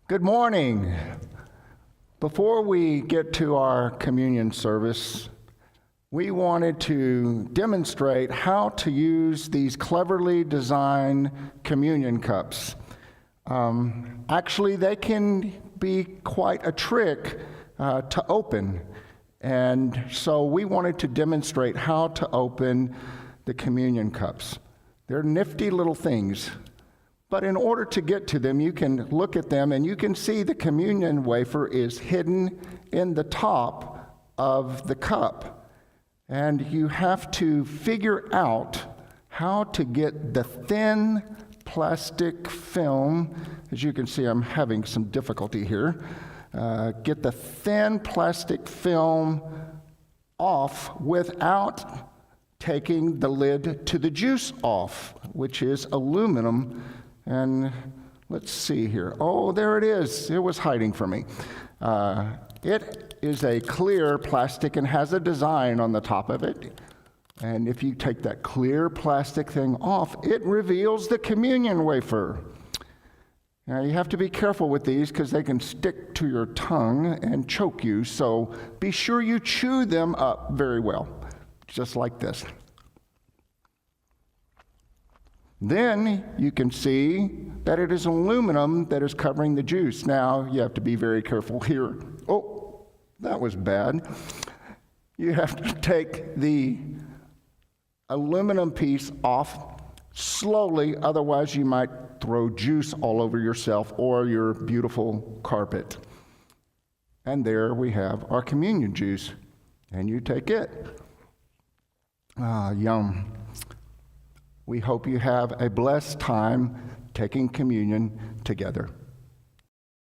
Good morning. Before we get to our communion service, we wanted to demonstrate how to use these cleverly designed communion cups. Actually, they can be quite a trick to open. And so we wanted to demonstrate how to open the communion cups. They're nifty little things. But in order to get to them, you can look at them and you can see the communion wafer is hidden in the top of the cup. And you have to figure out how to get the thin plastic film. As you can see, I'm having some difficulty here. Get the thin plastic film off without taking the lid to the juice off, which is aluminum. And let's see here. Oh, there it is. It was hiding from me. It is a clear plastic and has a design on the top of it. And if you take that clear plastic thing off, it reveals the communion wafer. Now, you have to be careful with these because they can stick to your tongue and choke you. So be sure you chew them up very well, just like this. Then you can see that it is aluminum that is covering the juice. Now, you have to be very careful here. Oh, that was bad. You have to take the aluminum piece off slowly, otherwise you might throw juice all over yourself or your beautiful carpet. And there we have our communion juice, and you take it. Yum. We hope you have a blessed time taking communion together.